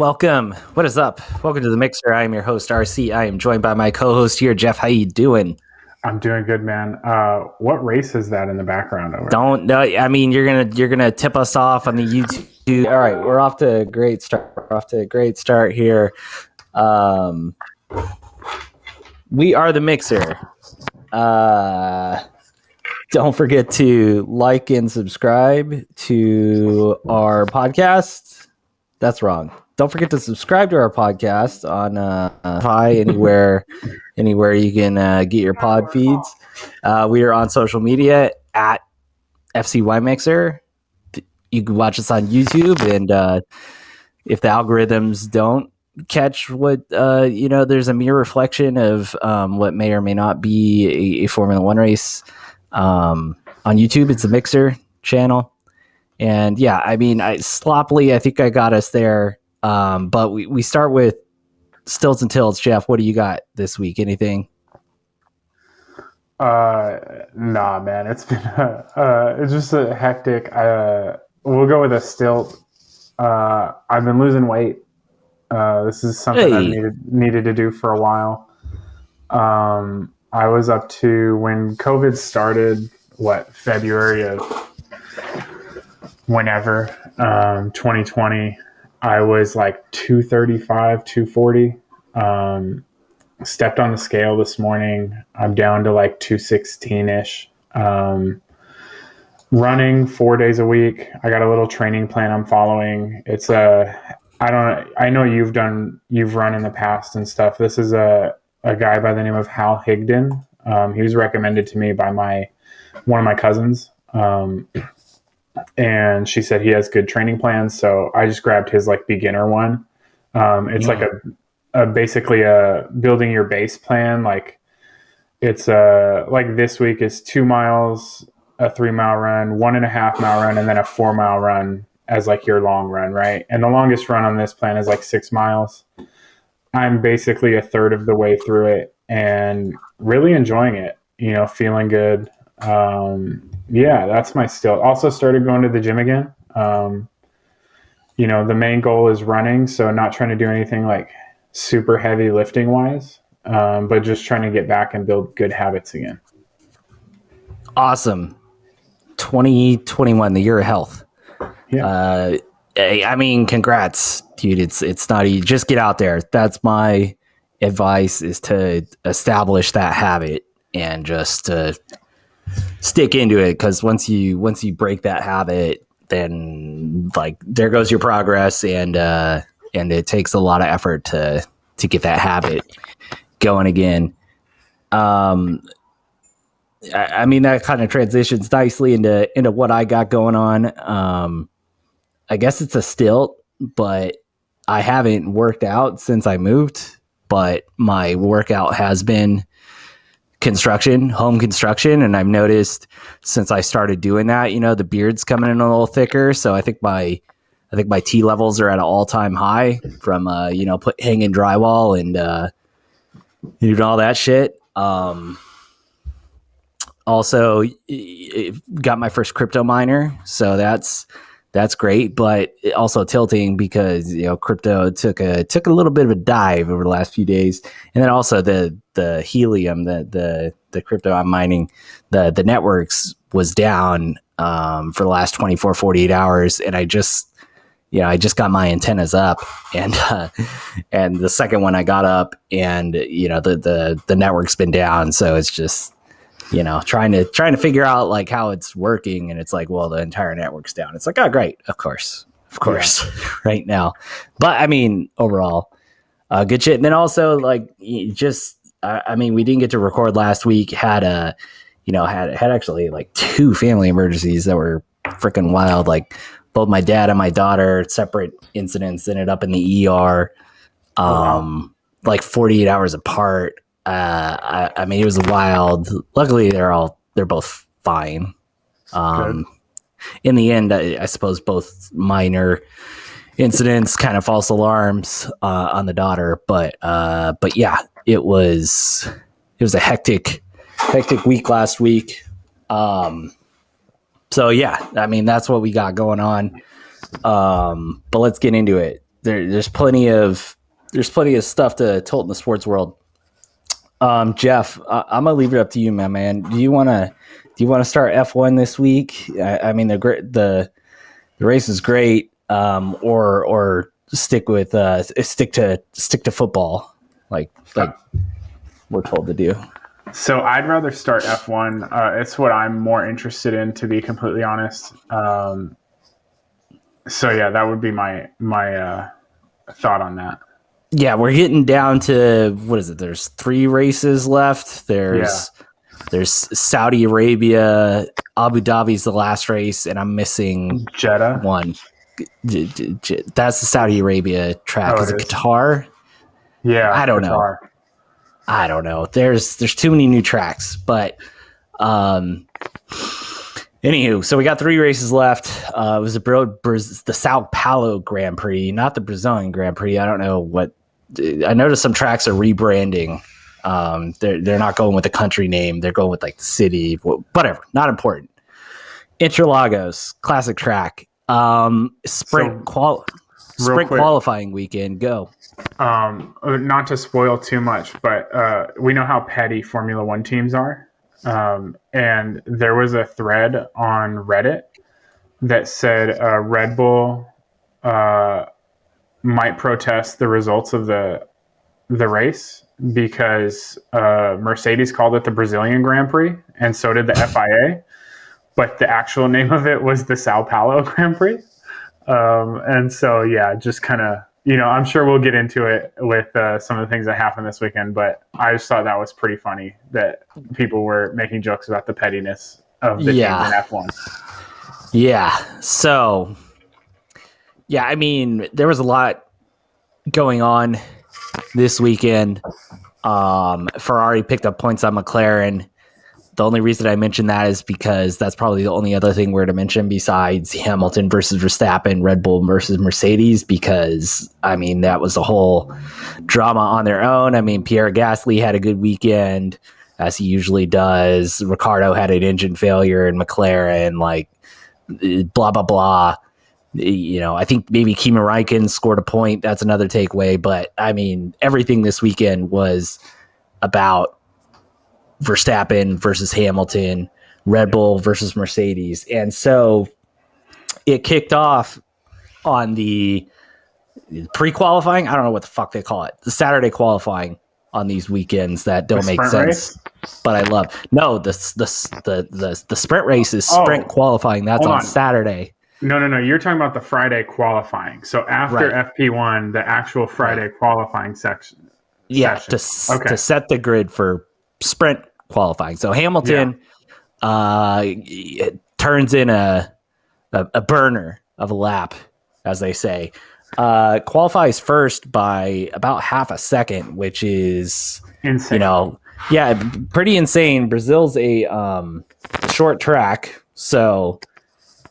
Welcome. What is up? Welcome to the Mixer. I am your host, RC. I am joined by my co-host here, Jeff. How you doing? I'm doing good, man. What race is that in the background over? Don't know. I mean, you're gonna tip us off on the YouTube. All right, we're off to a great start. We're off to a great start here. We are the Mixer. Don't forget to like and subscribe to our podcast. That's wrong. Don't forget to subscribe to our podcast on anywhere you can get your pod feeds. We are on social media at FCY Mixer. You can watch us on YouTube, and if the algorithms don't catch what there's a mere reflection of what may or may not be a Formula One race on YouTube. It's a Mixer channel. And yeah, I mean, I think I got us there. But we start with Stilts and Tilts. Jeff, what do you got this week? Anything? Nah, man. It's been it's just a hectic. We'll go with a stilt. I've been losing weight. This is something I've needed to do for a while. I was up to when COVID started. February of whenever 2020. I was like 235, 240. Stepped on the scale this morning. I'm down to like 216-ish. Running 4 days a week. I got a little training plan I'm following. It's I know you've run in the past and stuff. This is a guy by the name of Hal Higdon. He was recommended to me by one of my cousins. And she said he has good training plans. So I just grabbed his like beginner one. It's like basically a building your base plan. Like it's like this week is 2 miles, a 3 mile run, 1.5 mile run, and then a 4 mile run as like your long run. Right. And the longest run on this plan is like 6 miles. I'm basically a third of the way through it and really enjoying it, feeling good. Yeah, that's my still. Also started going to the gym again. The main goal is running, so not trying to do anything like super heavy lifting wise, but just trying to get back and build good habits again. Awesome. 2021, the year of health. Yeah. I mean, congrats, dude. It's not easy. Just get out there. That's my advice, is to establish that habit and just stick into it, because once you break that habit, then like there goes your progress, and it takes a lot of effort to get that habit going again. I mean, that kind of transitions nicely into what I got going on. I guess it's a stilt, but I haven't worked out since I moved, but my workout has been home construction, and I've noticed since I started doing that, the beard's coming in a little thicker. So I think my T levels are at an all-time high from hanging drywall and all that shit. Also got my first crypto miner, so that's great, but also tilting because crypto took a little bit of a dive over the last few days, and then also the helium, the crypto I'm mining, the networks was down for the last 24, 48 hours, and I just got my antennas up, and the second one I got up, and the network's been down, so it's just trying to figure out like how it's working, and it's like, well, the entire network's down. It's like, oh, great, of course, yeah. Right now. But I mean, overall, good shit. And then also like we didn't get to record last week. Had actually like 2 family emergencies that were freaking wild. Like both my dad and my daughter, separate incidents, ended up in the ER, like 48 hours apart. I mean, it was wild. Luckily, they're both fine. In the end, I suppose both minor incidents, kind of false alarms on the daughter, but yeah, it was a hectic week last week. So yeah, I mean, that's what we got going on. But let's get into it. there's plenty of stuff to tilt in the sports world. Jeff, I'm gonna leave it up to you, my man. Do you want to start F1 this week? I mean, the race is great, or stick to football, like we're told to do. So I'd rather start F1. It's what I'm more interested in, to be completely honest. So yeah, that would be my thought on that. Yeah, we're getting down to, what is it? There's 3 races left. There's Saudi Arabia, Abu Dhabi's the last race, and I'm missing Jeddah. one. That's the Saudi Arabia track. Is it Qatar? Yeah, I don't know. I don't know. There's too many new tracks, but anywho, so we got 3 races left. It was the Sao Paulo Grand Prix, not the Brazilian Grand Prix. I don't know what. I noticed some tracks are rebranding. They're not going with the country name. They're going with like the city, whatever. Not important. Interlagos, classic track. Sprint qualifying weekend. Go. Not to spoil too much, but we know how petty Formula One teams are. And there was a thread on Reddit that said Red Bull might protest the results of the race because Mercedes called it the Brazilian Grand Prix, and so did the FIA. But the actual name of it was the Sao Paulo Grand Prix. And so, yeah, just kind of, I'm sure we'll get into it with some of the things that happened this weekend, but I just thought that was pretty funny that people were making jokes about the pettiness of the teams in F1. Yeah. So, yeah, I mean, there was a lot going on this weekend. Ferrari picked up points on McLaren. The only reason I mention that is because that's probably the only other thing we're to mention besides Hamilton versus Verstappen, Red Bull versus Mercedes, because, I mean, that was a whole drama on their own. I mean, Pierre Gasly had a good weekend, as he usually does. Ricciardo had an engine failure in McLaren, like, blah, blah, blah. I think maybe Kimi Räikkönen scored a point. That's another takeaway. But, I mean, everything this weekend was about Verstappen versus Hamilton, Red Bull versus Mercedes. And so it kicked off on the pre-qualifying. I don't know what the fuck they call it. The Saturday qualifying on these weekends that don't make sense. Race? But I love. No, the sprint race is sprint qualifying. That's on Saturday. No. You're talking about the Friday qualifying. So after FP1, the actual Friday qualifying section. Yeah, to set the grid for sprint qualifying. So Hamilton turns in a burner of a lap, as they say. Qualifies first by about half a second, which is insane. Pretty insane. Brazil's a short track, so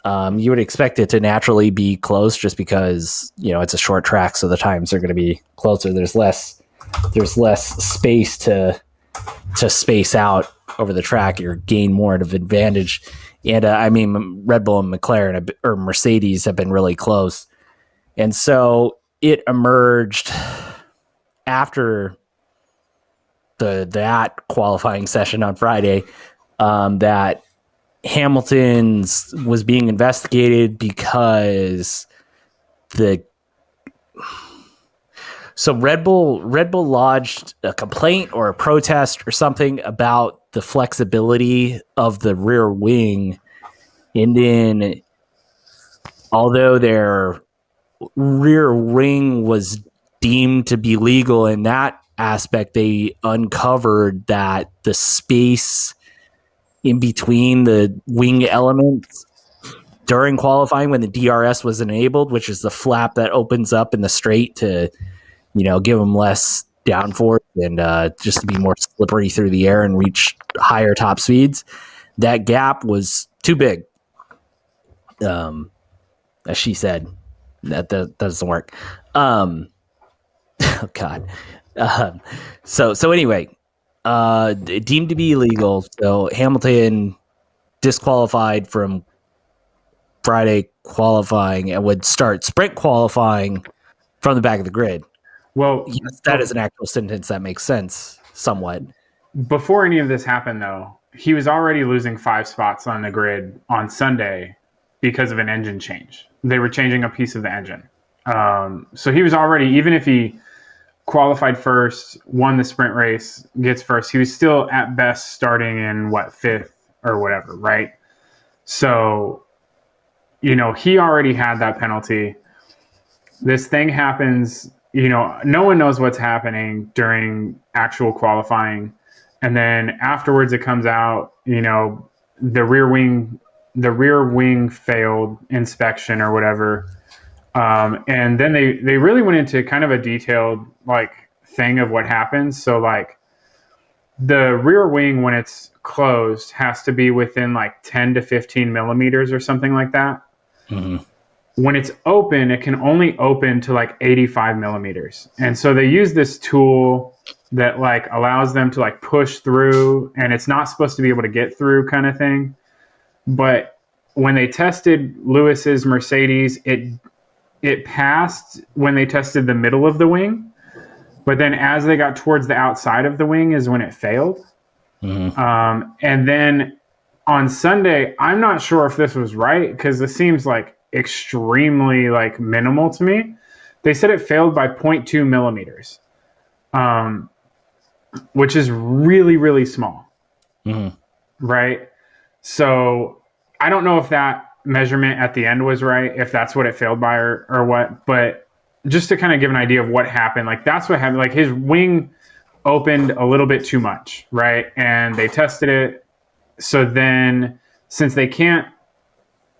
you would expect it to naturally be close just because it's a short track, so the times are going to be closer. There's less space to space out over the track. You gain more of an advantage. And I mean, Red Bull and McLaren or Mercedes have been really close. And so it emerged after that qualifying session on Friday that Hamilton's was being investigated because Red Bull lodged a complaint or a protest or something about the flexibility of the rear wing. And then, although their rear wing was deemed to be legal in that aspect, they uncovered that the space in between the wing elements during qualifying when the DRS was enabled, which is the flap that opens up in the straight to give them less downforce and just to be more slippery through the air and reach higher top speeds. That gap was too big. As she said, that doesn't work. Oh God. So anyway, deemed to be illegal. So Hamilton disqualified from Friday qualifying and would start sprint qualifying from the back of the grid. Well, Yes, that is an actual sentence that makes sense somewhat. before any of this happened, though, he was already losing 5 spots on the grid on Sunday because of an engine change. They were changing a piece of the engine. So he was already, even if he qualified first, won the sprint race, gets first, he was still at best starting in fifth or whatever, right? So, he already had that penalty. This thing happens, no one knows what's happening during actual qualifying. And then afterwards it comes out, the rear wing failed inspection or whatever. And then they really went into kind of a detailed thing of what happens. So the rear wing, when it's closed, has to be within 10 to 15 millimeters or something like that. Mm-hmm. When it's open, it can only open to 85 millimeters. And so they use this tool that allows them to push through, and it's not supposed to be able to get through kind of thing. But when they tested Lewis's Mercedes, it passed when they tested the middle of the wing. But then as they got towards the outside of the wing is when it failed. Mm-hmm. And then on Sunday, I'm not sure if this was right because this seems extremely minimal to me. They said it failed by 0.2 millimeters, which is really, really small. Mm-hmm. Right? So I don't know if that measurement at the end was right, if that's what it failed by or what, but just to kind of give an idea of what happened, that's what happened. His wing opened a little bit too much, right? And they tested it. So then, since they can't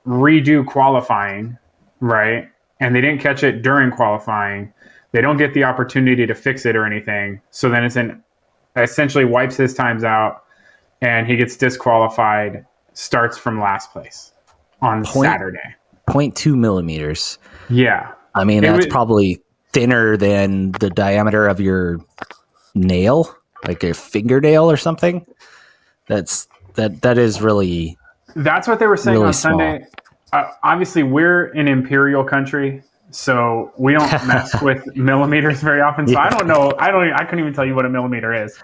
redo qualifying, right, and they didn't catch it during qualifying, they don't get the opportunity to fix it or anything. So then essentially wipes his times out, and he gets disqualified, starts from last place on Saturday. 0.2 millimeters. Yeah. I mean, that's probably thinner than the diameter of your nail, like a fingernail or something. That is really. That's what they were saying really on Sunday. Obviously, we're an imperial country, so we don't mess with millimeters very often. So yeah. I don't know. I couldn't even tell you what a millimeter is.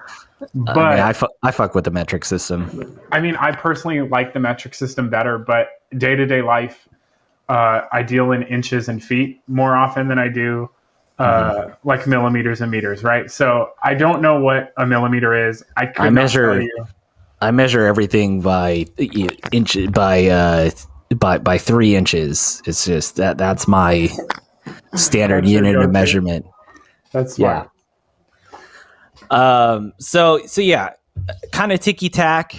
But I fuck with the metric system. I mean, I personally like the metric system better, but day-to-day life, I deal in inches and feet more often than I do millimeters and meters, right? So I don't know what a millimeter is. I measure everything by inch by 3 inches. It's just that's my standard unit of measurement. That's smart. Yeah. So yeah, kind of ticky tack.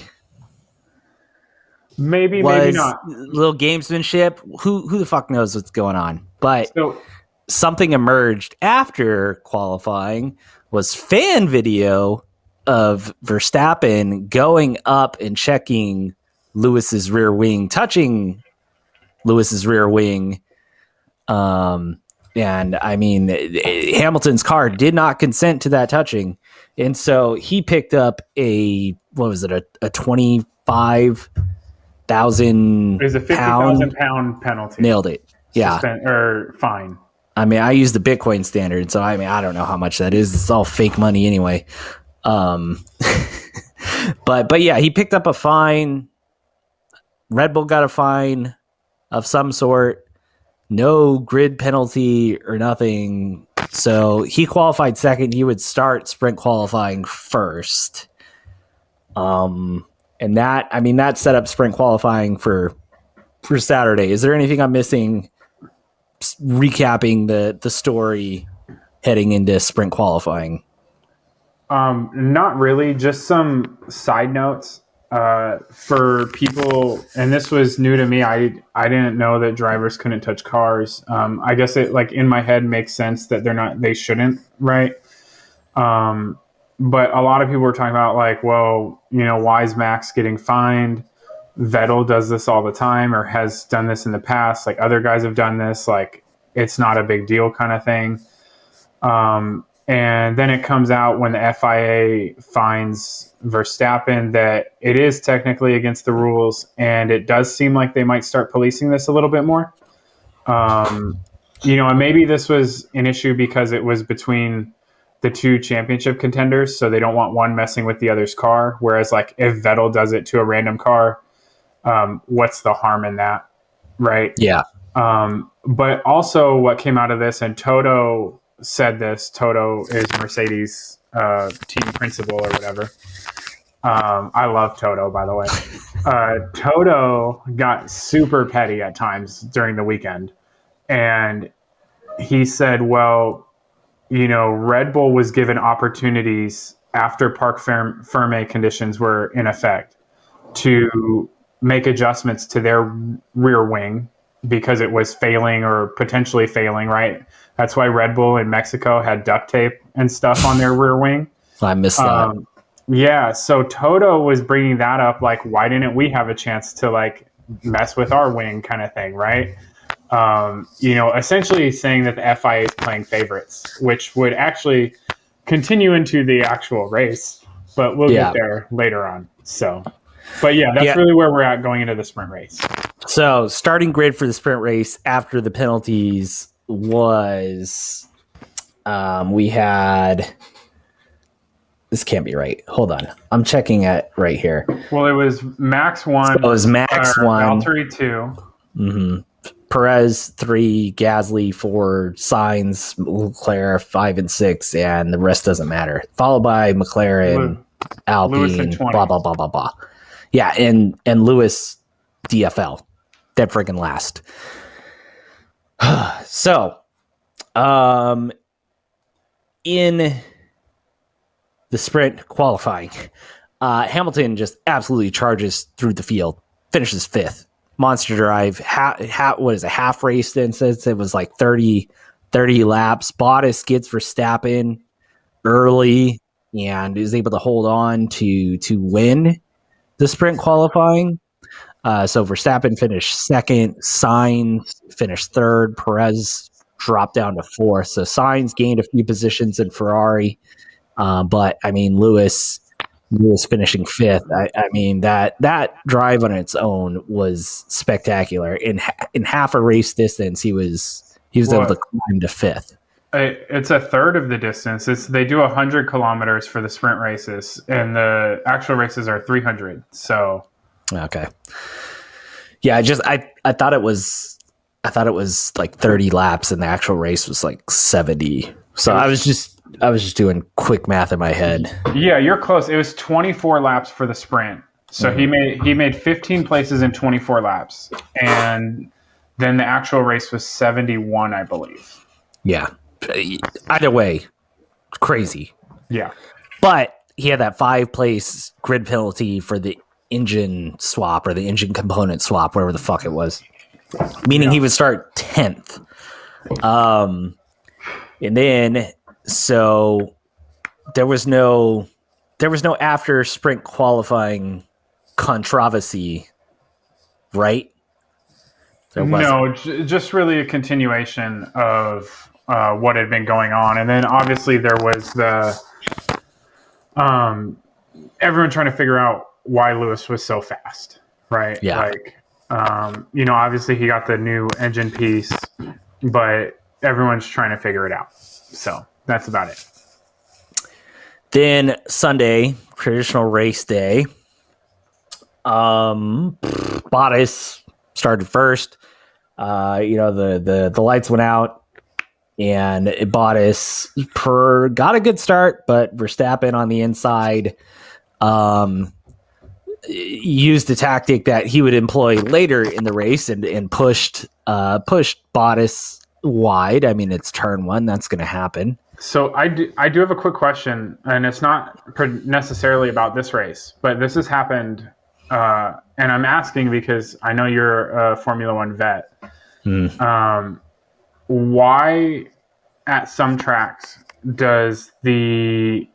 Maybe not. Little gamesmanship. Who the fuck knows what's going on? But something emerged after qualifying was fan video of Verstappen going up and checking Lewis's rear wing, touching Lewis's rear wing. And I mean, Hamilton's car did not consent to that touching. And so he picked up a 25,000 It was a 50,000 pound penalty. Nailed it. Yeah. Or fine. I mean, I use the Bitcoin standard, so I mean, I don't know how much that is. It's all fake money anyway. But yeah, he picked up a fine. Red Bull got a fine of some sort. No grid penalty or nothing. So he qualified second. He would start sprint qualifying first. And that set up sprint qualifying for Saturday. Is there anything I'm missing? Recapping the story heading into sprint qualifying. Not really. Just some side notes for people, and this was new to me. I didn't know that drivers couldn't touch cars. I guess it in my head makes sense that they shouldn't, right? But a lot of people were talking about why is Max getting fined? Vettel does this all the time or has done this in the past. Other guys have done this. It's not a big deal kind of thing. And then it comes out when the FIA finds Verstappen that it is technically against the rules, and it does seem like they might start policing this a little bit more. and maybe this was an issue because it was between the two championship contenders, so they don't want one messing with the other's car. Whereas, like, if Vettel does it to a random car, what's the harm in that, right? Yeah. But also, what came out of this, and Toto said this. Toto is Mercedes team principal or whatever. I love Toto, by the way. Toto got super petty at times during the weekend, and he said, well, Red Bull was given opportunities after Parc Ferme conditions were in effect to make adjustments to their rear wing because it was failing or potentially failing, right? That's why Red Bull in Mexico had duct tape and stuff on their rear wing. I missed that. Yeah, so Toto was bringing that up, like, why didn't we have a chance to, like, mess with our wing kind of thing, right? Essentially saying that the FIA is playing favorites, which would actually continue into the actual race, but we'll get there later on. So, but yeah, that's really where we're at going into the sprint race. So, starting grid for the sprint race after the penalties was we had. This can't be right. Hold on. I'm checking it right here. Well, it was Max 1. So it was Max 1. Valtteri 2. Mm-hmm. Perez 3, Gasly 4, Sainz, Leclerc 5 and 6, and the rest doesn't matter. Followed by McLaren, Alpine, blah, blah, blah, blah, blah. Yeah, and Lewis DFL. Dead freaking last. So, in the sprint qualifying, Hamilton just absolutely charges through the field, finishes 5th. Monster drive, what is a half race then, since it was like 30 laps. Bottas gets Verstappen early and is able to hold on to win the sprint qualifying. So Verstappen finished 2nd, Sainz finished 3rd, Perez dropped down to 4th. So Sainz gained a few positions in Ferrari. But I mean, Lewis finishing 5th. I mean, that drive on its own was spectacular. In half a race distance, he was able to climb to 5th. It's a third of the distance. They do 100 kilometers for the sprint races, and the actual races are 300. So, okay, yeah. I thought it was like 30 laps, and the actual race was like 70. So I was just doing quick math in my head. Yeah, you're close. It was 24 laps for the sprint. So he made 15 places in 24 laps, and then the actual race was 71, I believe. Yeah. Either way, crazy. Yeah. But he had that 5-place grid penalty for the engine swap or the engine component swap, whatever the fuck it was. Meaning he would start 10th. And then so there was no after sprint qualifying conTRAVersy, right? No, just really a continuation of what had been going on. And then obviously there was the everyone trying to figure out why Lewis was so fast, right? Yeah. Like, obviously he got the new engine piece, but everyone's trying to figure it out. So that's about it. Then Sunday, traditional race day. Bottas started first. The lights went out, and Bottas got a good start, but Verstappen on the inside used a tactic that he would employ later in the race and pushed Bottas wide. I mean, it's turn 1. That's going to happen. So I do have a quick question, and it's not necessarily about this race, but this has happened, and I'm asking because I know you're a Formula One vet. Why at some tracks does the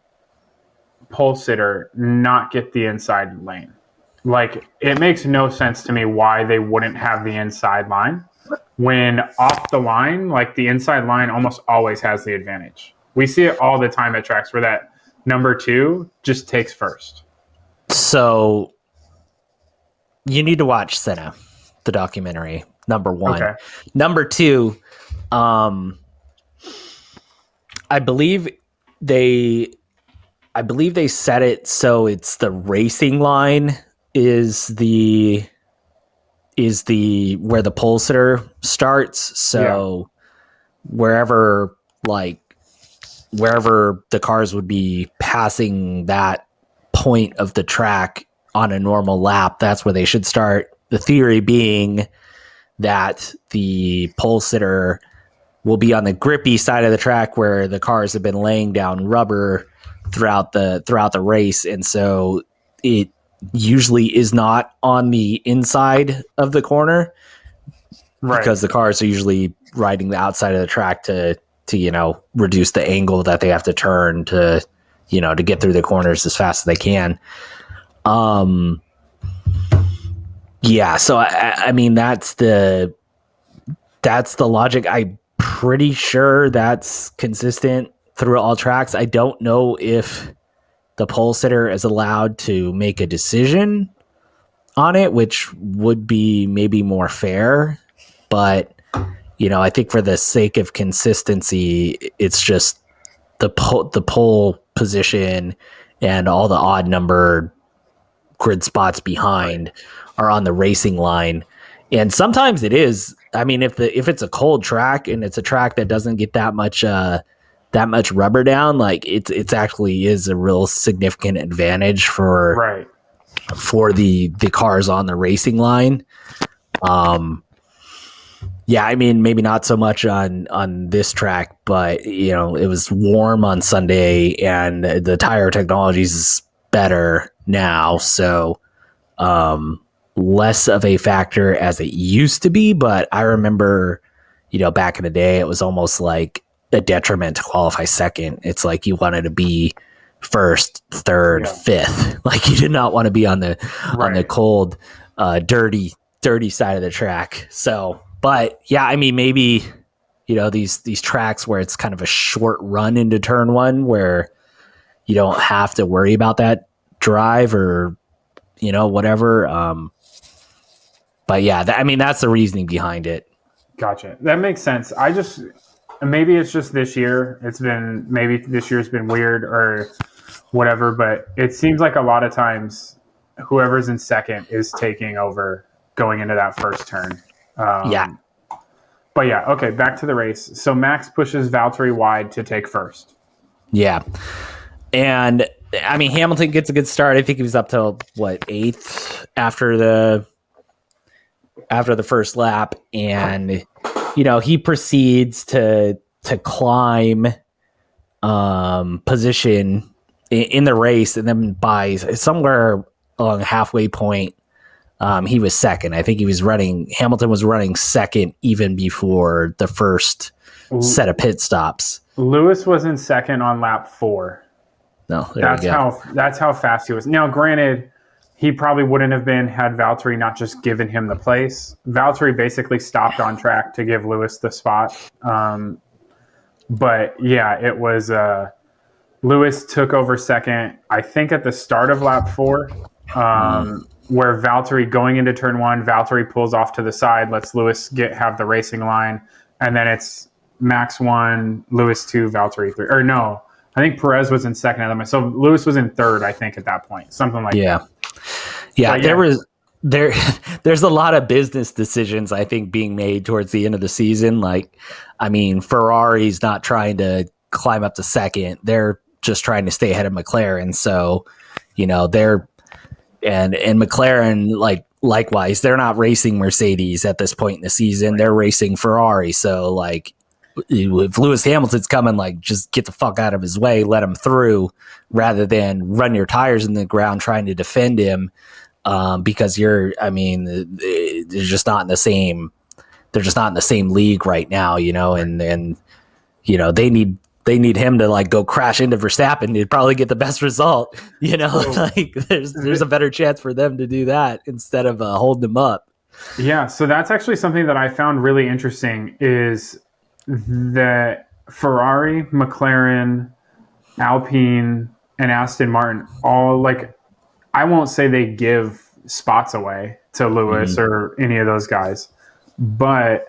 pole sitter not get the inside lane? Like, it makes no sense to me why they wouldn't have the inside line. When off the line, like, the inside line almost always has the advantage. We see it all the time at tracks where that number 2 just takes first. So you need to watch Cero, the documentary, number 1. Okay. Number 2, Um, I believe they set it so it's the racing line is the where the pole sitter starts. So wherever the cars would be passing that point of the track on a normal lap, that's where they should start. The theory being that the pole sitter will be on the grippy side of the track where the cars have been laying down rubber throughout the race, and so it usually is not on the inside of the corner because the cars are usually riding the outside of the track to reduce the angle that they have to turn to get through the corners as fast as they can. So I mean that's the logic. I'm pretty sure that's consistent through all tracks. I don't know if the pole sitter is allowed to make a decision on it, which would be maybe more fair, but I think for the sake of consistency, it's just the pole position and all the odd numbered grid spots behind are on the racing line. And sometimes it is. I mean, if it's a cold track and it's a track that doesn't get that much rubber down, like it's actually is a real significant advantage for the cars on the racing line. I mean, maybe not so much on this track, but it was warm on Sunday and the tire technology is better now, so less of a factor as it used to be. But I remember, back in the day, it was almost like a detriment to qualify second. It's like you wanted to be first, third, fifth. Like you did not want to be on the cold, dirty side of the track. So, but yeah, I mean, maybe these tracks where it's kind of a short run into turn one, where you don't have to worry about that drive or whatever. But yeah, I mean, that's the reasoning behind it. Gotcha. That makes sense. Maybe it's just this year. Maybe this year's been weird or whatever, but it seems like a lot of times whoever's in second is taking over going into that first turn. But yeah, okay, back to the race. So Max pushes Valtteri wide to take first. Yeah. And I mean, Hamilton gets a good start. I think he was up to eighth after the first lap, and he proceeds to climb position in the race, and then by somewhere along the halfway point, he was second. I think Hamilton was running second even before the first set of pit stops. Lewis was in second on lap 4. No, that's how fast he was. Now, granted, he probably wouldn't have been had Valtteri not just given him the place. Valtteri basically stopped on track to give Lewis the spot. But yeah, it was Lewis took over second, I think at the start of lap 4, where Valtteri going into turn 1, Valtteri pulls off to the side, lets Lewis have the racing line, and then it's Max 1, Lewis 2, Valtteri 3. Or no, I think Perez was in second at the moment. So Lewis was in third, I think, at that point. Something like that. Yeah, there's a lot of business decisions, I think, being made towards the end of the season. Like, I mean, Ferrari's not trying to climb up to second. They're just trying to stay ahead of McLaren. So, they're and McLaren, likewise, they're not racing Mercedes at this point in the season. They're racing Ferrari. So, if Lewis Hamilton's coming, just get the fuck out of his way, let him through, rather than run your tires in the ground trying to defend him, because they're just not in the same. They're just not in the same league right now, and they need him to go crash into Verstappen to probably get the best result. There's a better chance for them to do that instead of holding him up. Yeah, so that's actually something that I found really interesting is that Ferrari, McLaren, Alpine, and Aston Martin all I won't say they give spots away to Lewis or any of those guys, but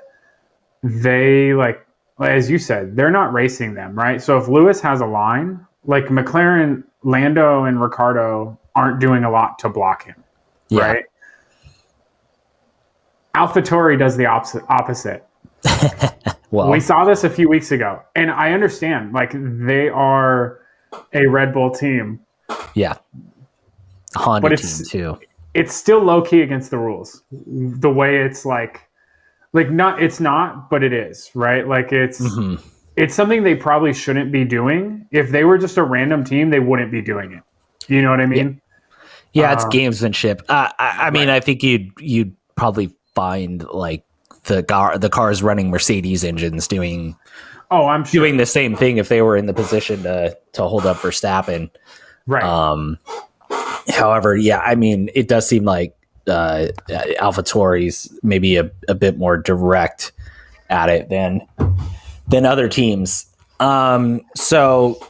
they as you said, they're not racing them, right? So if Lewis has a line, like McLaren, Lando and Ricciardo aren't doing a lot to block him, right? AlphaTauri does the opposite. Well, we saw this a few weeks ago, and I understand, like, they are a Red Bull team. Yeah. Honda team too. It's still low key against the rules. The way it's like not, it's not, but it is, right? Like it's something they probably shouldn't be doing. If they were just a random team, they wouldn't be doing it. You know what I mean? Yeah, it's gamesmanship. I mean, I think you'd probably find like the cars running Mercedes engines doing I'm sure. doing the same thing if they were in the position to hold up Verstappen. Right. However, yeah, I mean, it does seem like AlphaTauri's maybe a bit more direct at it than other teams. So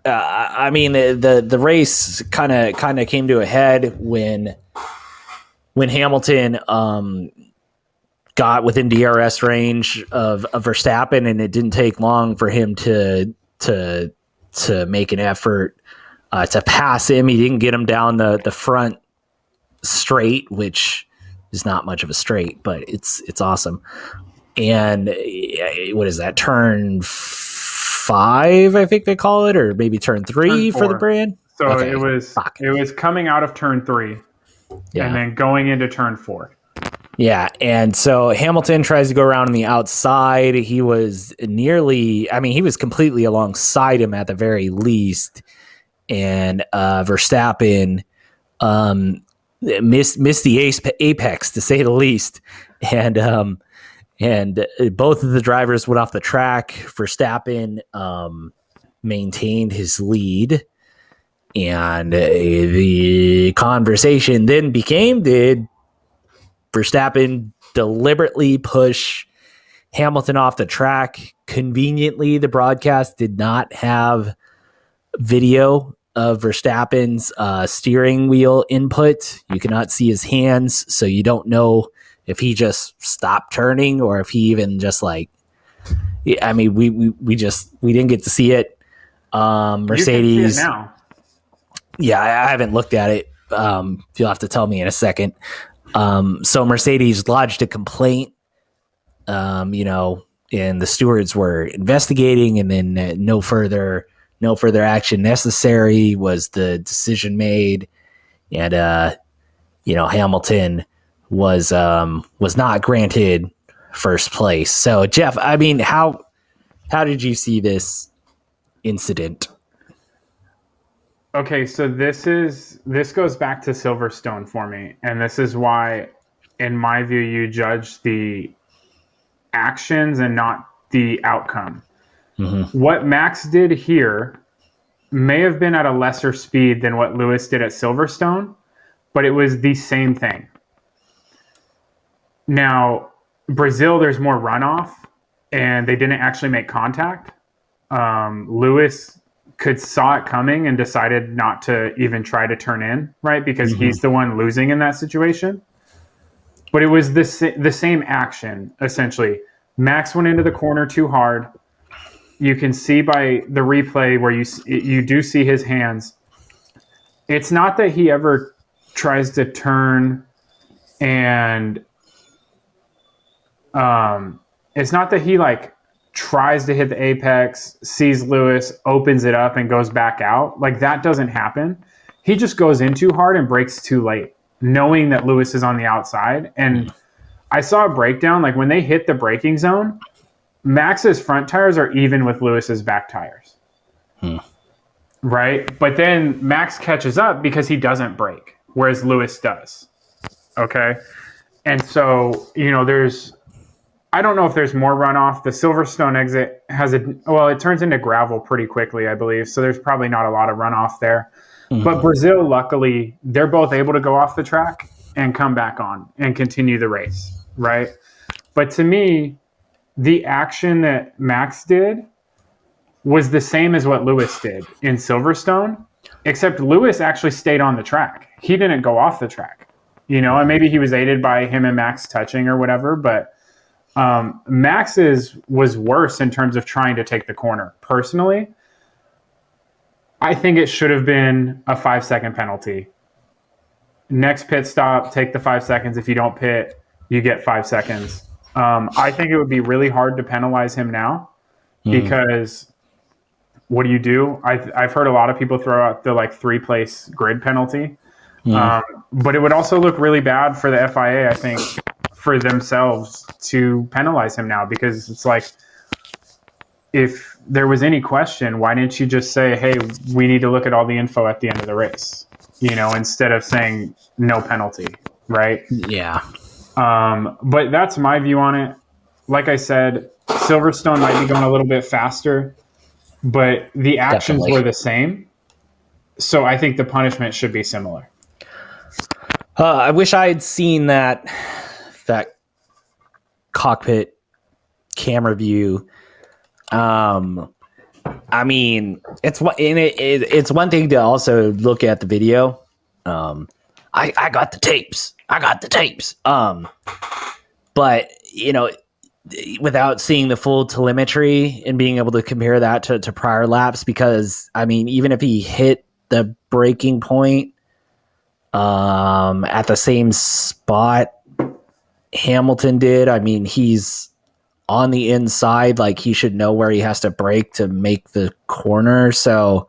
I mean, the race kind of came to a head when Hamilton got within DRS range of Verstappen, and it didn't take long for him to make an effort to pass him. He didn't get him down the front straight, which is not much of a straight, but it's awesome. And what is that, turn 5, I think they call it, or maybe turn 3 for the brand? So okay. It was coming out of turn 3 and then going into turn 4. Yeah, and so Hamilton tries to go around on the outside. He was he was completely alongside him at the very least. And Verstappen missed the apex, to say the least. And both of the drivers went off the track. Verstappen maintained his lead. And the conversation then became, did Verstappen deliberately push Hamilton off the track? Conveniently, the broadcast did not have video of Verstappen's steering wheel input. You cannot see his hands, so you don't know if he just stopped turning or if he even just like, I mean, we didn't get to see it. Mercedes, you can see it now. Yeah, I haven't looked at it. You'll have to tell me in a second. So Mercedes lodged a complaint, and the stewards were investigating, and then no further action necessary was the decision made. And, Hamilton was not granted first place. So Jeff, I mean, how did you see this incident? Okay, so this goes back to Silverstone for me, and this is why, in my view, you judge the actions and not the outcome. Mm-hmm. What Max did here may have been at a lesser speed than what Lewis did at Silverstone, but it was the same thing. Now, Brazil, there's more runoff, and they didn't actually make contact. Lewis saw it coming and decided not to even try to turn in, right? Because he's the one losing in that situation. But it was the same action, essentially. Max went into the corner too hard. You can see by the replay where you do see his hands. It's not that he ever tries to turn and it's not that he like tries to hit the apex, sees Lewis, opens it up and goes back out. Like that doesn't happen. He just goes in too hard and brakes too late, knowing that Lewis is on the outside. And I saw a breakdown, like when they hit the braking zone, Max's front tires are even with Lewis's back tires. Right? But then Max catches up because he doesn't brake, whereas Lewis does. Okay? And so, I don't know if there's more runoff. The Silverstone exit it turns into gravel pretty quickly, I believe. So there's probably not a lot of runoff there. Mm-hmm. But Brazil, luckily, they're both able to go off the track and come back on and continue the race, right? But to me, the action that Max did was the same as what Lewis did in Silverstone, except Lewis actually stayed on the track. He didn't go off the track, and maybe he was aided by him and Max touching or whatever, but Max's was worse in terms of trying to take the corner. Personally, I think it should have been a 5-second penalty. Next pit stop, take the 5 seconds. If you don't pit, you get 5 seconds. I think it would be really hard to penalize him now because what do? I've heard a lot of people throw out the like 3-place grid penalty. But it would also look really bad for the FIA, I think, for themselves to penalize him now, because it's like, if there was any question, why didn't you just say, hey, we need to look at all the info at the end of the race, instead of saying no penalty, right? Yeah. But that's my view on it. Like I said, Silverstone might be going a little bit faster, but the actions were the same. So I think the punishment should be similar. I wish I had seen that cockpit camera view. I mean, it's one thing to also look at the video. I got the tapes. But without seeing the full telemetry and being able to compare that to prior laps, because I mean, even if he hit the breaking point at the same spot Hamilton did, I mean, he's on the inside, like he should know where he has to brake to make the corner. So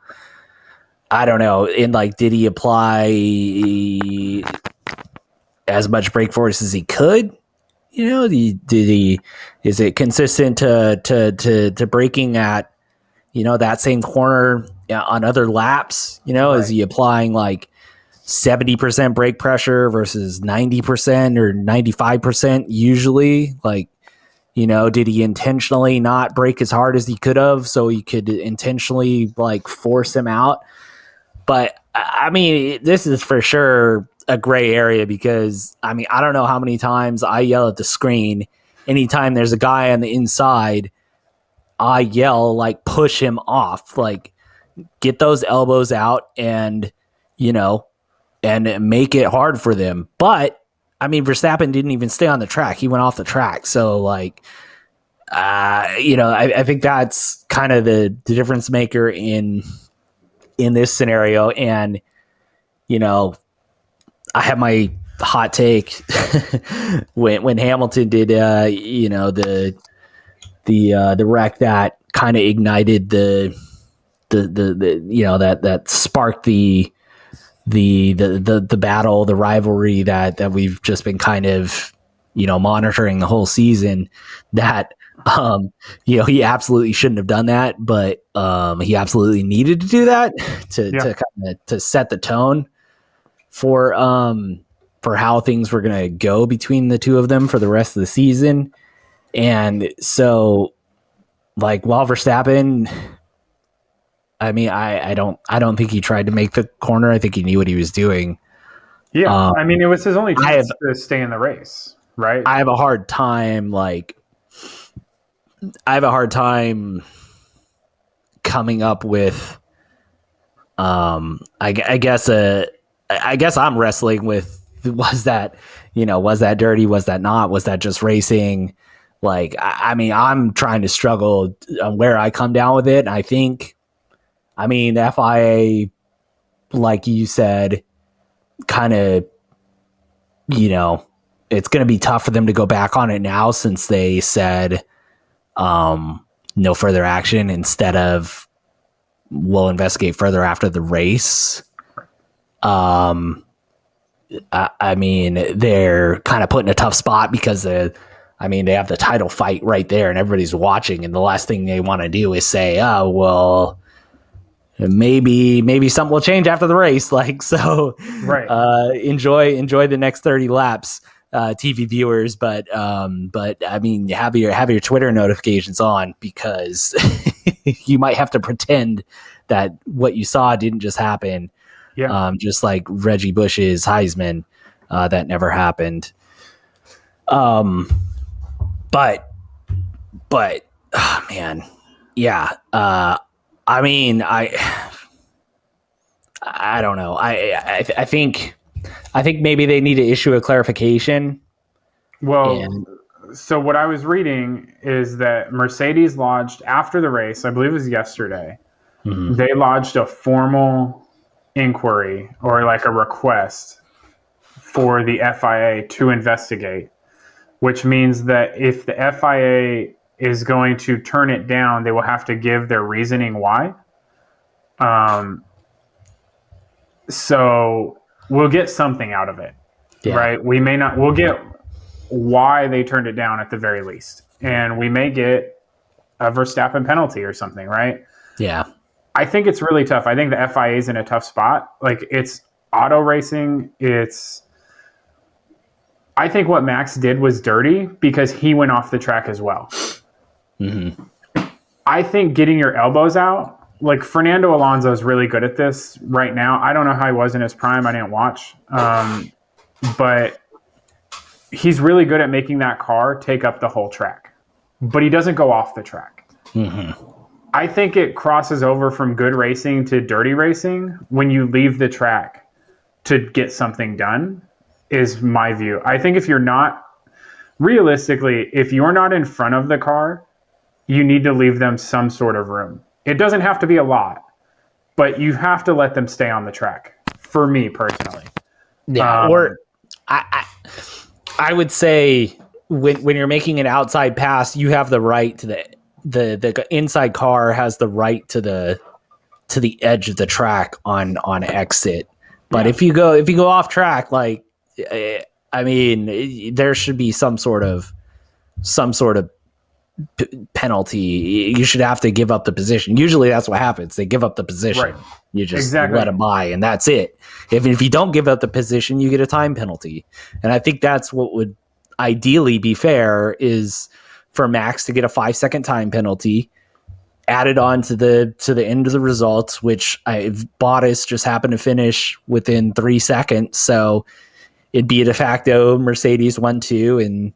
I don't know. And like, did he apply as much brake force as he could? Is it consistent to braking at, that same corner on other laps? Right. Is he applying like 70% brake pressure versus 90% or 95% usually? Like, did he intentionally not brake as hard as he could have so he could intentionally like force him out? But I mean, this is for sure a gray area, because I mean, I don't know how many times I yell at the screen anytime there's a guy on the inside. I yell, like, push him off, like, get those elbows out and and make it hard for them. But I mean, Verstappen didn't even stay on the track. He went off the track. So like, I think that's kind of the difference maker in this scenario. And, I have my hot take when Hamilton did, the wreck that kind of ignited the that sparked the battle, the rivalry that we've just been kind of, monitoring the whole season. That, he absolutely shouldn't have done that, but he absolutely needed to do that to set the tone for how things were going to go between the two of them for the rest of the season. And so, like, while Verstappen, I mean, I don't think he tried to make the corner. I think he knew what he was doing. Yeah, I mean, it was his only chance to stay in the race, right? I have a hard time, coming up with, I guess I'm wrestling with, was that dirty? Was that not? Was that just racing? Like, I mean, I'm trying to struggle on where I come down with it. And I think, I mean, the FIA, like you said, kind of, it's going to be tough for them to go back on it now, since they said no further action instead of we'll investigate further after the race. I mean, they're kind of put in a tough spot because they have the title fight right there and everybody's watching, and the last thing they want to do is say, oh, well, maybe something will change after the race. Like, so, right. Enjoy the next 30 laps, TV viewers. But I mean, have your Twitter notifications on, because you might have to pretend that what you saw didn't just happen. Yeah. Just like Reggie Bush's Heisman, that never happened. But oh, man, yeah. I mean, I don't know. I think maybe they need to issue a clarification. Well, So what I was reading is that Mercedes lodged after the race, I believe it was yesterday, they lodged a formal inquiry or like a request for the FIA to investigate, which means that if the FIA is going to turn it down, they will have to give their reasoning why. So we'll get something out of it, right? We may not, we'll get why they turned it down at the very least. And we may get a Verstappen penalty or something, right? Yeah. I think it's really tough. I think the FIA is in a tough spot. Like, it's auto racing. I think what Max did was dirty because he went off the track as well. I think getting your elbows out, like Fernando Alonso is really good at this right now. I don't know how he was in his prime. I didn't watch. But he's really good at making that car take up the whole track. But he doesn't go off the track. I think it crosses over from good racing to dirty racing when you leave the track to get something done, is my view. I think if you're not, realistically, if you're not in front of the car, you need to leave them some sort of room. It doesn't have to be a lot, but you have to let them stay on the track, for me personally. Yeah, or I would say when you're making an outside pass, you have the right to the inside car has the right to the edge of the track on exit. But if you go off track, like, I mean, there should be some sort of penalty. You should have to give up the position. Usually that's what happens. They give up the position. Right. You just let them by, and that's it. If you don't give up the position, you get a time penalty. And I think that's what would ideally be fair, is for Max to get a 5-second time penalty added on to the end of the results, which Bottas just happened to finish within 3 seconds. So it'd be a de facto Mercedes 1-2. And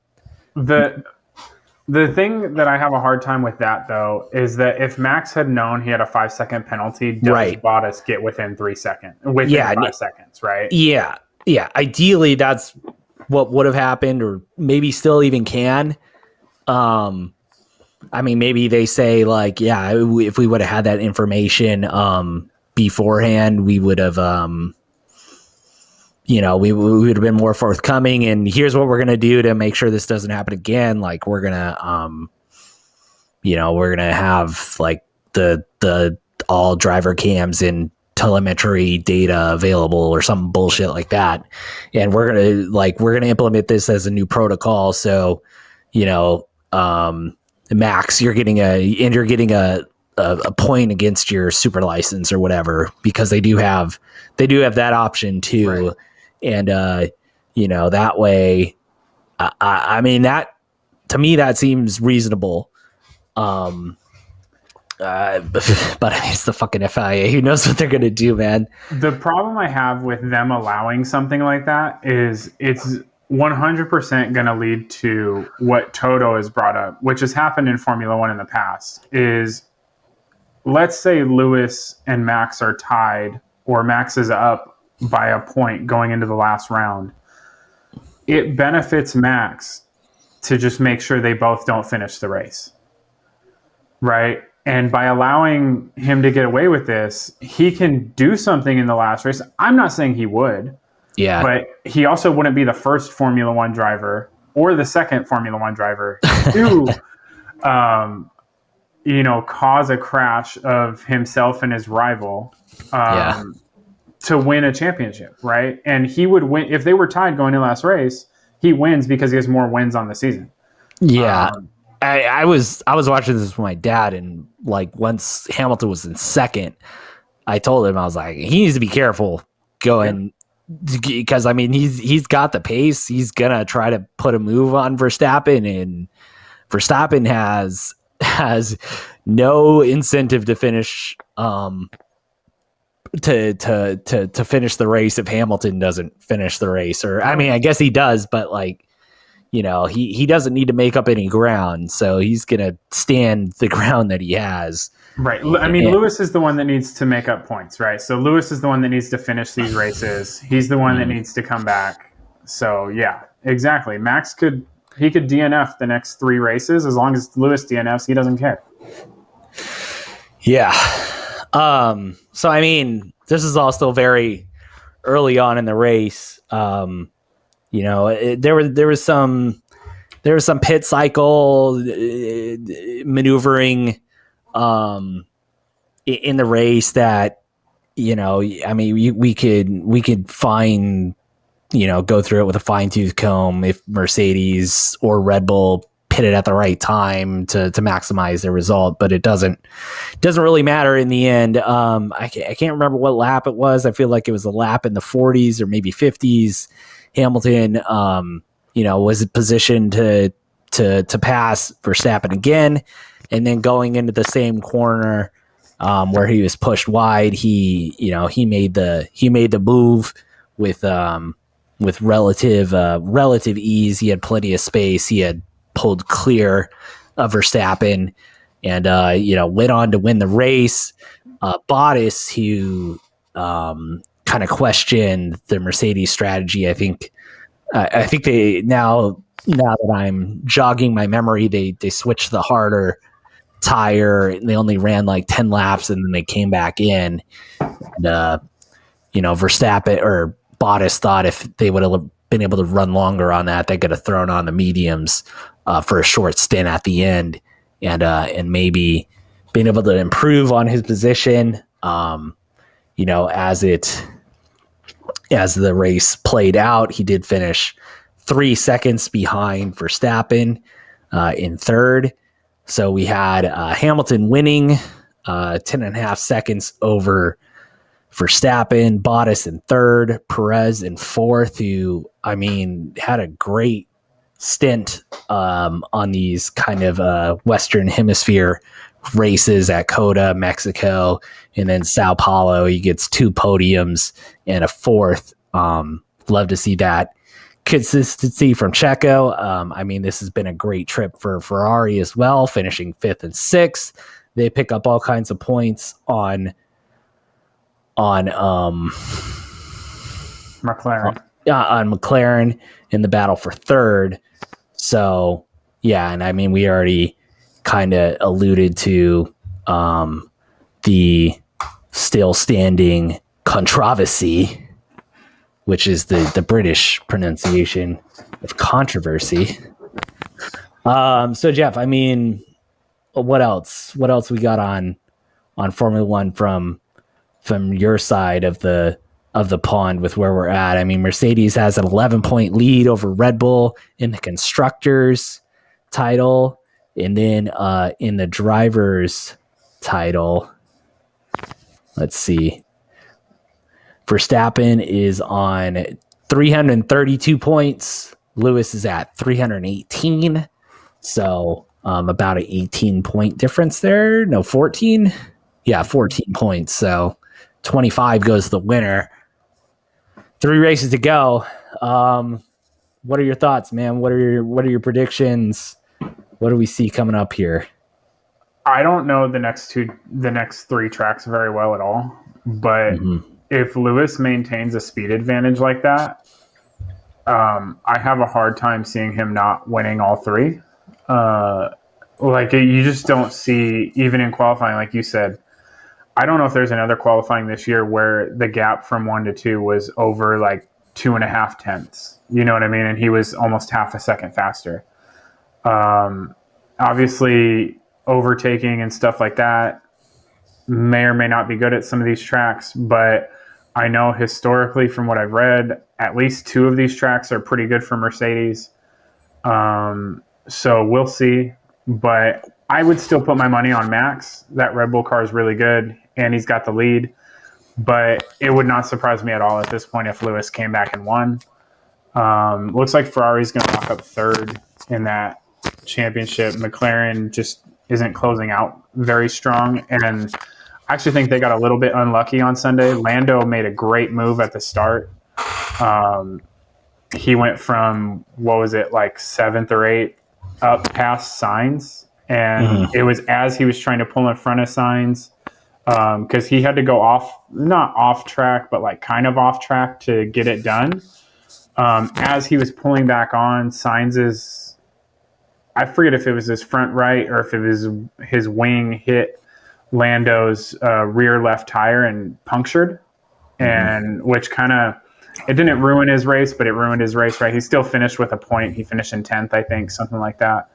the thing that I have a hard time with that, though, is that if Max had known he had a 5-second penalty, does Bottas get within 3 seconds? Within 5 seconds, right? Yeah. Yeah. Ideally, that's what would have happened, or maybe still even can. I mean, maybe they say, like, yeah, if we would have had that information beforehand, we would have, we would have been more forthcoming. And here's what we're going to do to make sure this doesn't happen again. Like, we're going to, we're going to have like the all driver cams and telemetry data available or some bullshit like that. And we're going to implement this as a new protocol. So, Max, you're getting a point against your super license or whatever, because they do have that option too. Right. And, that way, I mean, that to me, that seems reasonable. But it's the fucking FIA. Who knows what they're going to do, man? The problem I have with them allowing something like that is it's 100% going to lead to what Toto has brought up, which has happened in Formula One in the past, is, let's say Lewis and Max are tied, or Max is up by a point going into the last round. It benefits Max to just make sure they both don't finish the race, right? And by allowing him to get away with this, he can do something in the last race. I'm not saying he would. Yeah. But he also wouldn't be the first Formula One driver or the second Formula One driver to, cause a crash of himself and his rival to win a championship, right? And he would win. If they were tied going into the last race, he wins because he has more wins on the season. Yeah. I was watching this with my dad, and like once Hamilton was in second, I told him, I was like, he needs to be careful going. Yeah. Because I mean, he's got the pace. He's gonna try to put a move on Verstappen, and Verstappen has no incentive to finish to finish the race if Hamilton doesn't finish the race. Or I mean, I guess he does, but like, he doesn't need to make up any ground, so he's gonna stand the ground that he has. Right. I mean, Lewis is the one that needs to make up points, right? So Lewis is the one that needs to finish these races. He's the one that needs to come back. So, yeah, exactly. Max could he could DNF the next 3 races. As long as Lewis DNFs, he doesn't care. Yeah. So I mean, this is all still very early on in the race. There was some pit cycle maneuvering in the race that I mean we could find go through it with a fine tooth comb if Mercedes or Red Bull pitted at the right time to maximize their result, but it doesn't really matter in the end. I can't remember what lap it was. I feel like it was a lap in the 40s or maybe 50s. Hamilton, was positioned to pass Verstappen again, and then going into the same corner where he was pushed wide, he made the move with relative ease. He had plenty of space. He had pulled clear of Verstappen, and went on to win the race. Bottas, who kind of questioned the Mercedes strategy, I think they now that I'm jogging my memory, they switched the harder tire. They only ran like 10 laps, and then they came back in. And, Verstappen or Bottas thought if they would have been able to run longer on that, they could have thrown on the mediums for a short stint at the end, and maybe being able to improve on his position. As the race played out, he did finish 3 seconds behind Verstappen in third. So we had Hamilton winning 10.5 seconds over Verstappen, Bottas in third, Perez in fourth, who, I mean, had a great stint on these kind of Western Hemisphere races at COTA, Mexico, and then Sao Paulo. He gets 2 podiums and a fourth. Love to see that consistency from Checo. I mean, this has been a great trip for Ferrari as well, finishing 5th and 6th. They pick up all kinds of points on McLaren in the battle for third. So yeah, and I mean, we already kind of alluded to the still standing conTRAVersy, which is the British pronunciation of controversy. So Jeff, I mean, what else we got on Formula One from your side of the pond with where we're at? I mean, Mercedes has an 11-point lead over Red Bull in the constructors title, and then in the drivers title, let's see, Verstappen is on 332 points. Lewis is at 318. So about an 18-point difference there. No, 14. Yeah, 14 points. So 25 goes to the winner. 3 races to go. What are your thoughts, man? What are your predictions? What do we see coming up here? I don't know the next 3 tracks very well at all, but if Lewis maintains a speed advantage like that, I have a hard time seeing him not winning all 3. You just don't see, even in qualifying, like you said. I don't know if there's another qualifying this year where the gap from 1 to 2 was over like 2.5 tenths. You know what I mean? And he was almost half a second faster. Obviously, overtaking and stuff like that may or may not be good at some of these tracks, but I know historically from what I've read, at least 2 of these tracks are pretty good for Mercedes. So we'll see. But I would still put my money on Max. That Red Bull car is really good, and he's got the lead. But it would not surprise me at all at this point if Lewis came back and won. Looks like Ferrari's going to lock up third in that championship. McLaren just isn't closing out very strong, and I actually think they got a little bit unlucky on Sunday. Lando made a great move at the start. He went from, what was it, like 7th or 8th up past Sainz, and it was as he was trying to pull in front of Sainz, because he had to go not off track, but like kind of off track to get it done. As he was pulling back on, Sainz's I forget if it was his front right or if it was his wing hit Lando's rear left tire and punctured, and which kind of, it didn't ruin his race, but it ruined his race. Right, he still finished with a point. He finished in 10th, I think, something like that.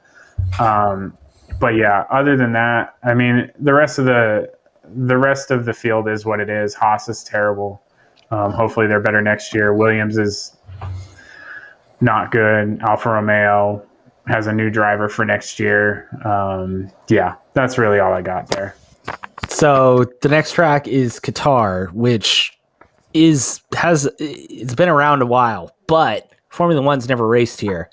But yeah, other than that, I mean, the rest of the field is what it is. Haas is terrible. Hopefully, they're better next year. Williams is not good. Alfa Romeo has a new driver for next year. Yeah, that's really all I got there. So the next track is Qatar, which it's been around a while, but Formula One's never raced here.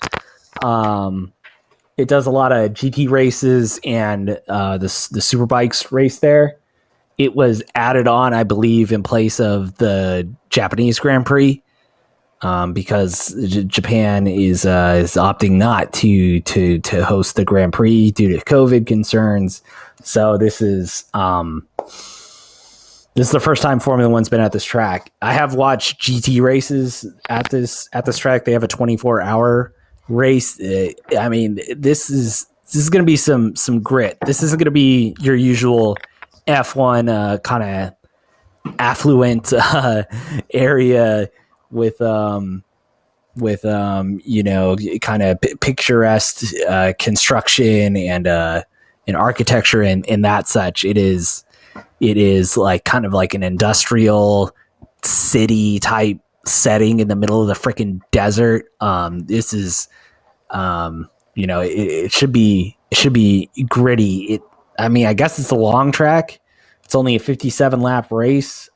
It does a lot of GT races and the Superbikes race there. It was added on, I believe, in place of the Japanese Grand Prix. Because Japan is opting not to host the Grand Prix due to COVID concerns. So this is the first time Formula One's been at this track. I have watched GT races at this track. They have a 24-hour race. I mean, this is going to be some grit. This isn't going to be your usual F1 kind of affluent area with you know, kind of picturesque construction and architecture and that such. It is like kind of like an industrial city type setting in the middle of the freaking desert. This is you know, it should be gritty. I mean, I guess it's a long track. It's only a 57 lap race.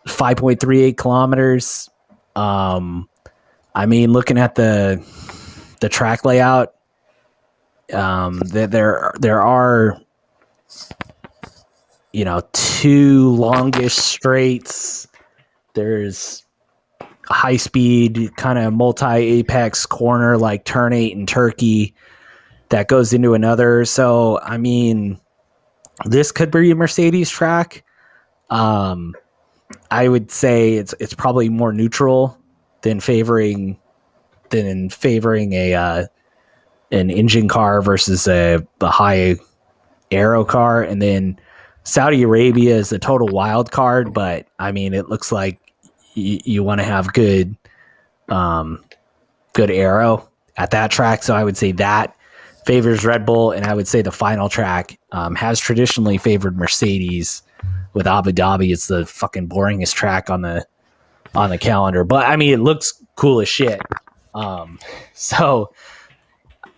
5.38 kilometers. I mean, looking at the track layout, there are, you know, two longish straights. There's a high speed kind of multi-apex corner like turn 8 in Turkey that goes into another. So, I mean, this could be a Mercedes track. I would say it's probably more neutral than favoring a an engine car versus a high aero car. And then Saudi Arabia is a total wild card, but I mean, it looks like you want to have good aero at that track. So I would say that favors Red Bull, and I would say the final track has traditionally favored Mercedes. With Abu Dhabi, it's the fucking boringest track on the calendar. But I mean, it looks cool as shit. So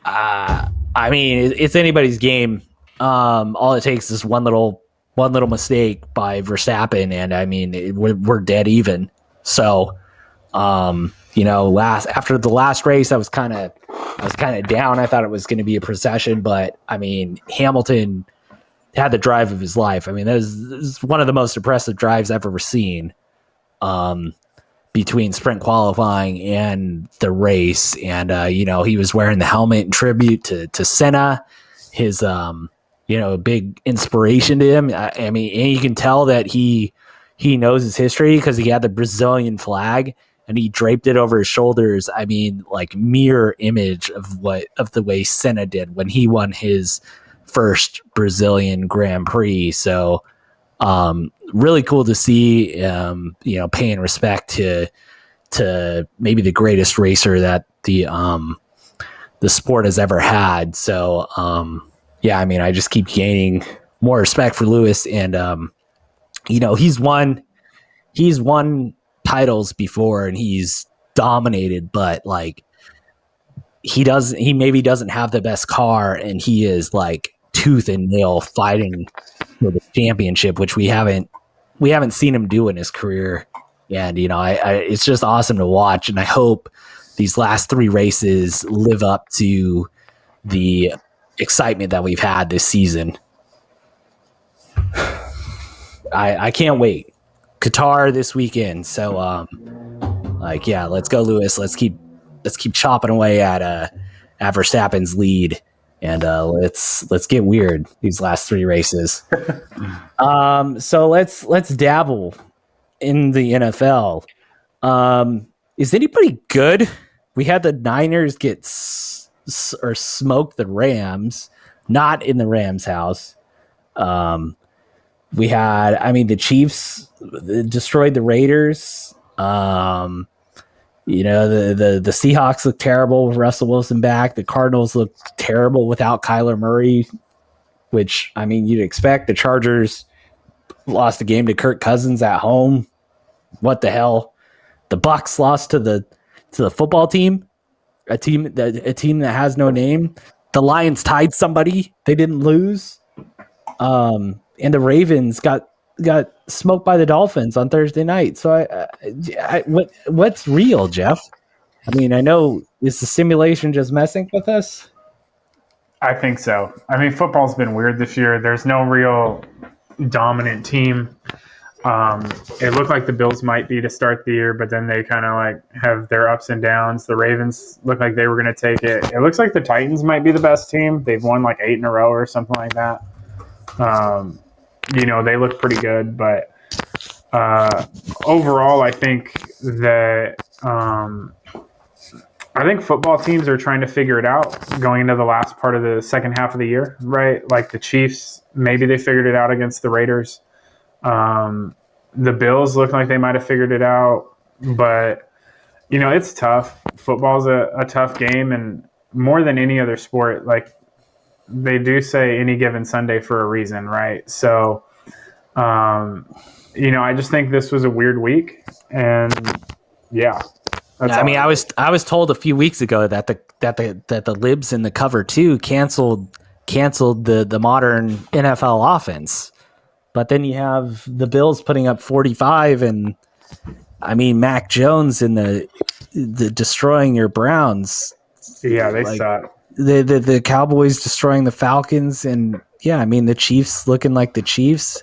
I mean, it's anybody's game. All it takes is one little mistake by Verstappen, and I mean, we're dead even. So, you know, after the last race, I was kind of down. I thought it was going to be a procession, but I mean, Hamilton had the drive of his life. I mean, that is one of the most impressive drives I've ever seen, between sprint qualifying and the race. And, you know, he was wearing the helmet in tribute to Senna, his, you know, big inspiration to him. I mean, and you can tell that he knows his history because he had the Brazilian flag and he draped it over his shoulders. I mean, like mirror image of the way Senna did when he won his first Brazilian Grand Prix. So really cool to see, you know, paying respect to maybe the greatest racer that the sport has ever had. So yeah, I mean, I just keep gaining more respect for Lewis, and you know, he's won titles before and he's dominated, but like he maybe doesn't have the best car, and he is like tooth and nail fighting for the championship, which we haven't seen him do in his career. And you know, it's just awesome to watch, and I hope these last 3 races live up to the excitement that we've had this season. I can't wait. Qatar this weekend. So like, yeah, let's go, Lewis. Let's keep chopping away at Verstappen's lead, and let's get weird these last 3 races. So let's dabble in the NFL. Is anybody good? We had the Niners get or smoke the Rams, not in the Rams' house. We had, I mean, the Chiefs destroyed the Raiders. The Seahawks look terrible with Russell Wilson back. The Cardinals look terrible without Kyler Murray, which, I mean, you'd expect. The Chargers lost a game to Kirk Cousins at home. What the hell? The Bucs lost to the football team, a team that has no name. The Lions tied somebody; they didn't lose. And the Ravens got smoked by the Dolphins on Thursday night. So what's real, Jeff? I mean, I know, is the simulation just messing with us? I think so. I mean, football's been weird this year. There's no real dominant team. It looked like the Bills might be to start the year, but then they kind of like have their ups and downs. The Ravens look like they were going to take it. It looks like the Titans might be the best team. They've won like 8 in a row or something like that. They look pretty good, but overall, I think that I think football teams are trying to figure it out going into the last part of the second half of the year, right? Like the Chiefs, maybe they figured it out against the Raiders. The Bills look like they might have figured it out, but it's tough. Football's a tough game, and more than any other sport, like they do say any given Sunday for a reason, right? So, I just think this was a weird week, and yeah. I mean, I was told a few weeks ago that the libs in the cover 2 canceled the modern NFL offense. But then you have the Bills putting up 45, and I mean Mac Jones in the destroying your Browns. Yeah, they suck. The Cowboys destroying the Falcons, and yeah, I mean the Chiefs looking like the Chiefs.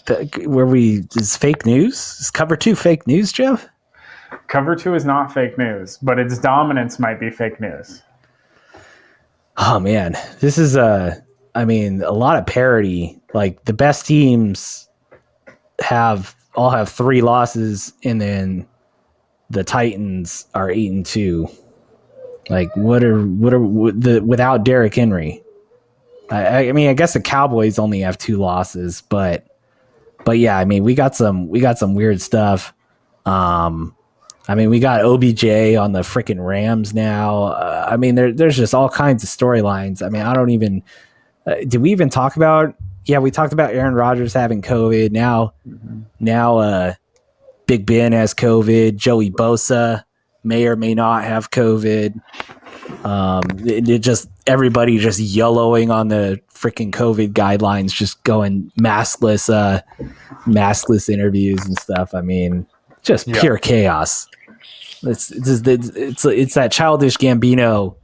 Is fake news? Is cover 2 fake news, Jeff? Cover 2 is not fake news, but its dominance might be fake news. Oh man, this is a lot of parity. Like the best teams all have 3 losses, and then the Titans are 8-2. Like without Derrick Henry? I mean, I guess the Cowboys only have 2 losses, but yeah, I mean, we got some weird stuff. I mean, we got OBJ on the freaking Rams now. I mean, there's just all kinds of storylines. I mean, I don't even. Did we even talk about? Yeah, we talked about Aaron Rodgers having COVID. Now, Big Ben has COVID. Joey Bosa may or may not have COVID. Everybody just yellowing on the freaking COVID guidelines, just going maskless interviews and stuff. I mean, just pure chaos. It's that Childish Gambino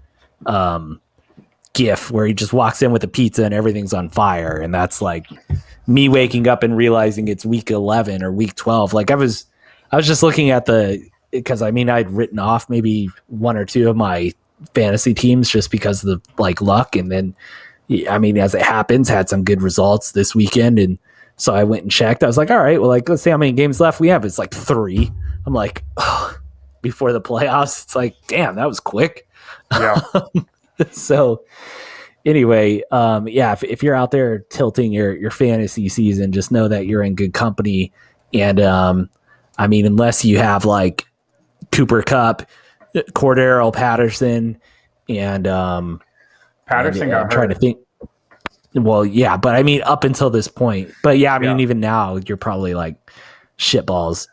gif where he just walks in with a pizza and everything's on fire, and that's like me waking up and realizing it's week 11 or week 12. Like I was just looking at because I mean I'd written off maybe 1 or 2 of my fantasy teams just because of the like luck, and then I mean as it happens had some good results this weekend, and so I went and checked. I was like, all right, well, like let's see how many games left we have. It's like 3. I'm like, oh, before the playoffs, it's like, damn, that was quick. Yeah. So anyway, if you're out there tilting your fantasy season, just know that you're in good company. And I mean, unless you have like Cooper Kupp, Cordero Patterson, and Patterson got I'm trying to think. Well, yeah, but I mean, up until this point. But yeah, I mean, even now, you're probably like shitballs.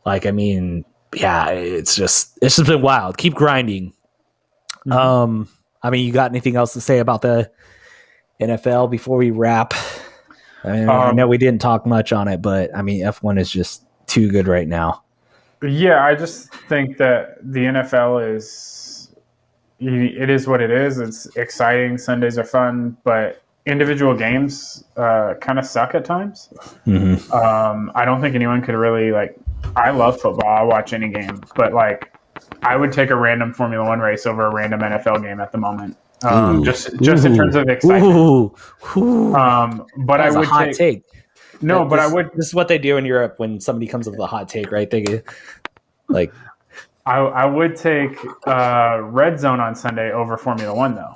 Like, I mean, yeah, it's just been wild. Keep grinding. Mm-hmm. I mean, you got anything else to say about the NFL before we wrap? I mean, I know we didn't talk much on it, but I mean, F1 is just too good right now. Yeah, I just think that the NFL it is what it is. It's exciting. Sundays are fun, but individual games kind of suck at times. Mm-hmm. I don't think anyone could really I love football. I'll watch any game, but I would take a random Formula One race over a random NFL game at the moment. Just in terms of excitement. But I would take. No, but I would. This is what they do in Europe when somebody comes up with a hot take, right? They I would take Red Zone on Sunday over Formula One though.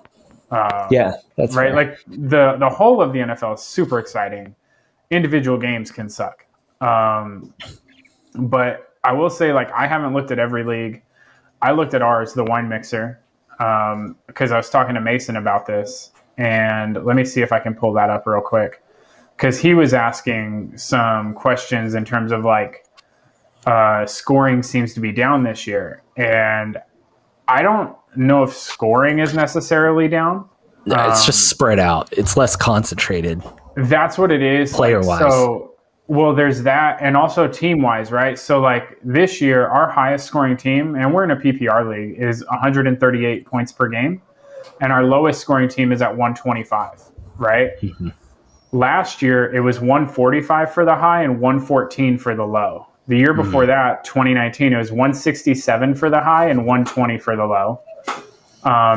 Yeah, that's Right, fair. like the whole of the NFL is super exciting. Individual games can suck, but I will say, like, I haven't looked at every league. I looked at ours, the Wine Mixer, because I was talking to Mason about this, and let me see if I can pull that up real quick, because he was asking some questions in terms of like scoring seems to be down this year, and I don't know if scoring is necessarily down. It's just spread out. It's less concentrated. That's what it is. Player Like, wise. so, well, there's that, and also team wise, right? So, like, this year, our highest scoring team, and we're in a PPR league, is 138 points per game, and our lowest scoring team is at 125, right? Mm-hmm. Last year, it was 145 for the high and 114 for the low. The year before that, 2019, it was 167 for the high and 120 for the low.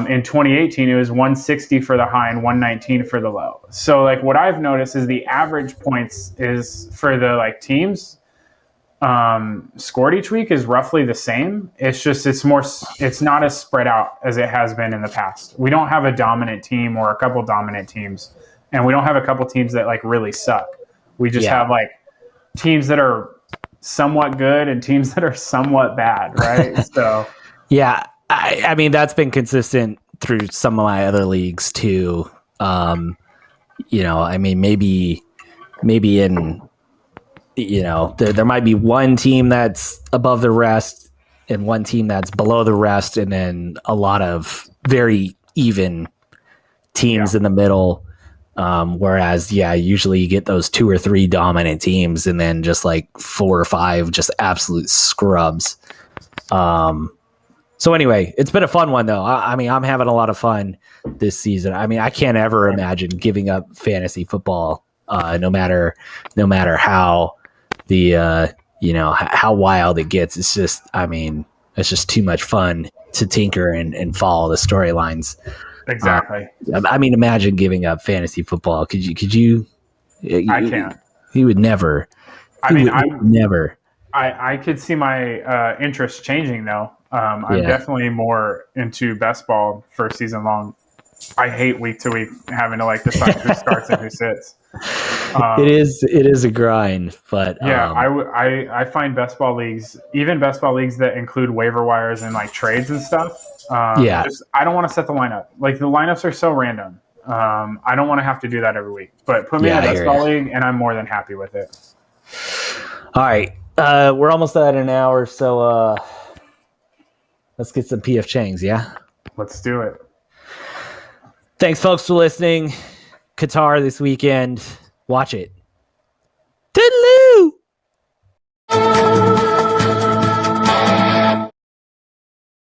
In 2018, it was 160 for the high and 119 for the low. So, like, what I've noticed is the average points is for the like teams scored each week is roughly the same. It's just it's not as spread out as it has been in the past. We don't have a dominant team or a couple dominant teams, and we don't have a couple teams that like really suck. We just have like teams that are somewhat good and teams that are somewhat bad, right? So yeah, I mean that's been consistent through some of my other leagues too. I mean maybe in there might be one team that's above the rest and one team that's below the rest, and then a lot of very even teams in the middle. Whereas, usually you get those 2 or 3 dominant teams and then just like 4 or 5 just absolute scrubs. So anyway, it's been a fun one though. I mean, I'm having a lot of fun this season. I mean, I can't ever imagine giving up fantasy football, no matter how how wild it gets. It's just, I mean, it's just too much fun to tinker and follow the storylines. exactly. I mean, imagine giving up fantasy football. Could you? I can't. He would never. I mean, never. I could see my interest changing though. I'm definitely more into best ball for season long. I hate week to week having to like decide who starts and who sits. It is a grind, but I find best ball leagues, even best ball leagues that include waiver wires and like trades and stuff. I don't want to set the lineup. Like the lineups are so random. I don't want to have to do that every week. But put me in a best ball league, and I'm more than happy with it. All right, we're almost at an hour, so let's get some PF Changs. Yeah, let's do it. Thanks, folks, for listening. Qatar this weekend. Watch it. Toodaloo!